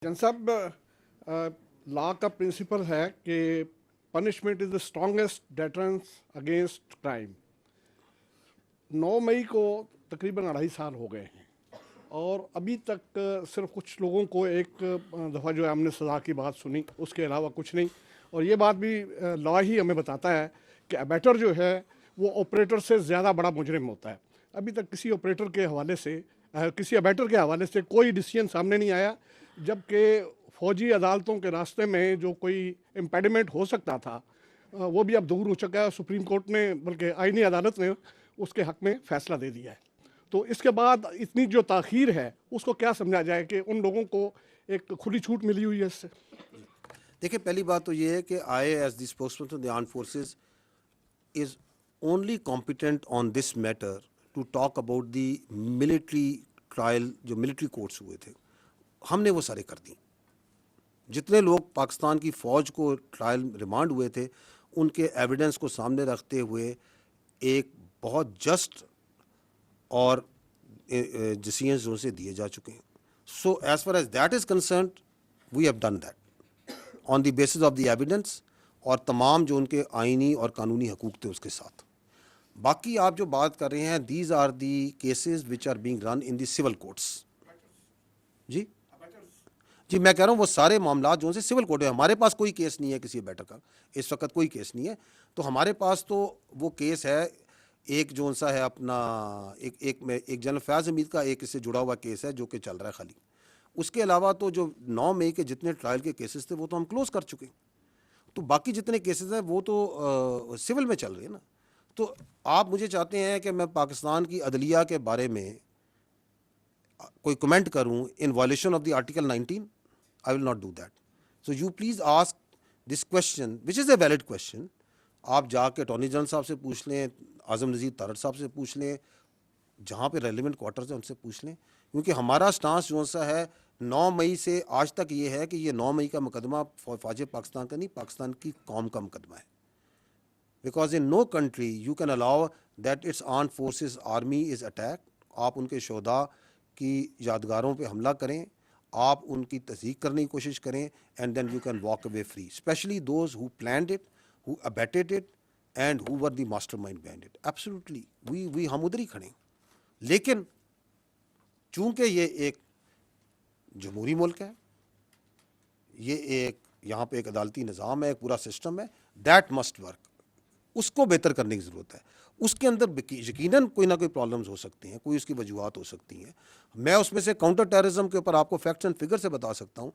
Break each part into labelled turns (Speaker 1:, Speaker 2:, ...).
Speaker 1: जन साहब, लॉ का प्रिंसिपल है कि punishment is the strongest deterrence against crime. 9 मई को तकरीबन 2.5 साल हो गए हैं और अभी तक सिर्फ कुछ लोगों को एक दफ़ा जो है हमने सज़ा की बात सुनी, उसके अलावा कुछ नहीं। और ये बात भी लॉ ही हमें बताता है कि अबैटर जो है वो ऑपरेटर से ज़्यादा बड़ा मुजरिम होता है। अभी तक किसी ऑपरेटर के हवाले से किसी अबैटर के हवाले से कोई डिसीजन सामने नहीं आया, जबकि फ़ौजी अदालतों के रास्ते में जो कोई इम्पेडिमेंट हो सकता था वो भी अब दूर हो चुका है। सुप्रीम कोर्ट ने, बल्कि आईनी अदालत ने उसके हक़ में फ़ैसला दे दिया है। तो इसके बाद इतनी जो ताख़ीर है उसको क्या समझा जाए कि उन लोगों को एक खुली छूट मिली हुई है इससे?
Speaker 2: देखिए, पहली बात तो ये है कि I as the spokesman of the armed forces is only competent on this matter to talk about the military trial जो मिलिट्री कोर्ट्स हुए थे। हमने वो सारे कर दी। जितने लोग पाकिस्तान की फ़ौज को ट्रायल रिमांड हुए थे उनके एविडेंस को सामने रखते हुए एक बहुत जस्ट और डिसीजंस उनसे दिए जा चुके हैं। So as far as that is concerned we have done that on the basis of the evidence और तमाम जो उनके आइनी और कानूनी हकूक़ थे उसके साथ। बाकी आप जो बात कर रहे हैं, these are the cases which are being run in the civil courts. जी मैं कह रहा हूँ वो सारे मामला जो उनसे सिविल कोर्ट है। हमारे पास कोई केस नहीं है किसी बैटर का, इस वक्त कोई केस नहीं है। तो हमारे पास तो वो केस है एक जो सा है अपना एक जनरल फैज़ हमीद का एक इससे जुड़ा हुआ केस है जो कि चल रहा है खाली। उसके अलावा तो जो 9 मई के जितने ट्रायल के केसेस थे वो तो हम क्लोज़ कर चुके हैं। तो बाकी जितने केसेस हैं वो तो सिविल में चल रहे हैं ना। तो आप मुझे चाहते हैं कि मैं पाकिस्तान की अदलिया के बारे में कोई कमेंट करूं in violation of the article 19? I will not do that. So you please ask this question, which is a valid question. आप जाके अटॉर्नी जनरल साहब से पूछ लें, आज़म नज़ीर तारड़ साहब से पूछ लें, जहाँ पे रेलिवेंट क्वार्टर्स हैं उनसे पूछ लें। क्योंकि हमारा स्टांस जो सा है 9 मई से आज तक ये है कि ये 9 मई का मुकदमा फ़ौज पाकिस्तान का नहीं, पाकिस्तान की कौम का मुकदमा है। Because in no country you can allow that its armed forces army is attack. आप उनके शोहदा की यादगारों पर हमला करें, आप उनकी तस्दीक करने की कोशिश करें, and then you can walk away free, specially those who planned it, who abetted it and who were the mastermind behind it. Absolutely we हम उधर ही खड़े हैं। लेकिन चूंकि ये एक जमहूरी मुल्क है, ये एक यहाँ पे एक अदालती निज़ाम है, एक पूरा सिस्टम है, दैट मस्ट वर्क। उसको बेहतर करने की ज़रूरत है। उसके अंदर यकीनन कोई ना कोई प्रॉब्लम्स हो सकती हैं, कोई उसकी वजूहत हो सकती हैं। मैं उसमें से काउंटर टेररिज्म के ऊपर आपको फैक्ट्स एंड फिगर से बता सकता हूँ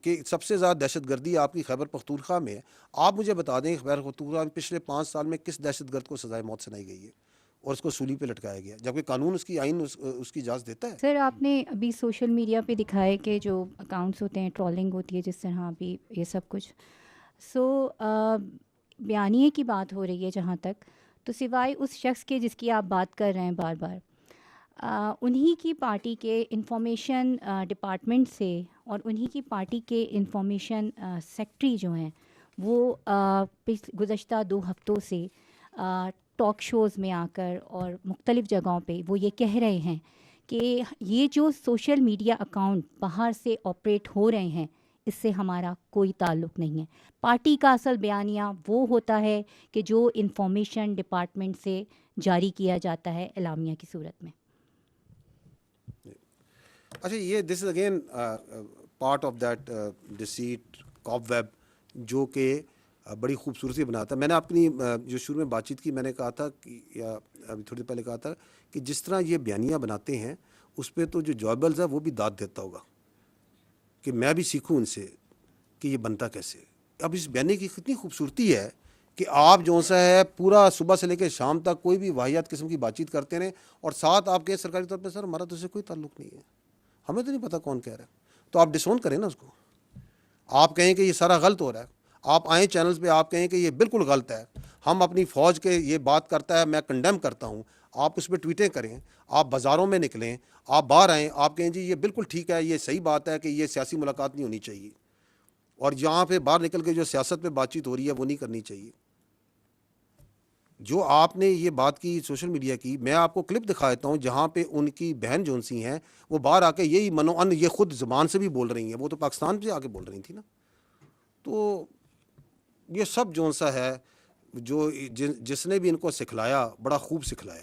Speaker 2: कि सबसे ज़्यादा दहशतगर्दी आपकी खैबर पख्तूनख्वा में है। आप मुझे बता दें खैबर पख्तूनख्वा में पिछले 5 साल में किस दहशतगर्द को सज़ाए मौत सुनाई गई है और उसको सूली पे लटकाया गया, जबकि कानून उसकी आइन उसकी इजाज़त देता है।
Speaker 3: सर, आपने अभी सोशल मीडिया पे दिखाया कि जो अकाउंट्स होते हैं, ट्रोलिंग होती है जिस तरह अभी ये सब कुछ। बयानिए की बात हो रही है जहाँ तक, तो सिवाय उस शख्स के जिसकी आप बात कर रहे हैं बार बार, उन्हीं की पार्टी के इंफॉर्मेशन डिपार्टमेंट से और उन्हीं की पार्टी के इंफॉर्मेशन सेक्रेटरी जो हैं वो गुज़श्ता 2 हफ्तों से टॉक शोज़ में आकर और मुख्तलिफ़ जगहों पे वो ये कह रहे हैं कि ये जो सोशल मीडिया अकाउंट बाहर से ऑपरेट हो रहे हैं इससे हमारा कोई ताल्लुक़ नहीं है। पार्टी का असल बयानिया वो होता है कि जो इंफॉर्मेशन डिपार्टमेंट से जारी किया जाता है एलामिया की सूरत में।
Speaker 2: अच्छा, ये this is again part of that deceit cobweb जो कि बड़ी खूबसूरती बनाता है। मैंने अपनी जो शुरू में बातचीत की मैंने कहा था कि, या अभी थोड़ी देर पहले कहा था कि जिस तरह ये बयानियाँ बनाते हैं उस पर तो जो जॉयबल्स है वो भी दाद देता होगा कि मैं भी सीखूं इनसे कि ये बनता कैसे। अब इस बयानी की कितनी खूबसूरती है कि आप जो सा है पूरा सुबह से लेकर शाम तक कोई भी वाहियात किस्म की बातचीत करते रहें और साथ आप कहें सरकारी तौर पर सर हमारा तो उससे कोई ताल्लुक़ नहीं है, हमें तो नहीं पता कौन कह रहा है। तो आप डिसोन करें ना उसको। आप कहें कि ये सारा गलत हो रहा है, आप आएँ चैनल्स पे आप कहें कि ये बिल्कुल गलत है, हम अपनी फ़ौज के ये बात करता है मैं कंडेम करता हूँ, आप उस पर ट्वीटें करें, आप बाज़ारों में निकलें, आप बाहर आएँ, आप कहें जी ये बिल्कुल ठीक है, ये सही बात है कि ये सियासी मुलाकात नहीं होनी चाहिए, और जहाँ पे बाहर निकल के जो सियासत पे बातचीत हो रही है वो नहीं करनी चाहिए। جو آپ نے یہ بات کی سوشل میڈیا کی، میں آپ کو کلپ دکھا دیتا ہوں جہاں پہ ان کی بہن جون سی ہیں وہ باہر آ کے یہی منو ان یہ خود زبان سے بھی بول رہی ہیں، وہ تو پاکستان سے آ کے بول رہی تھی نا. تو یہ سب جون سا ہے جو جس نے بھی ان کو سکھلایا بڑا خوب سکھلایا.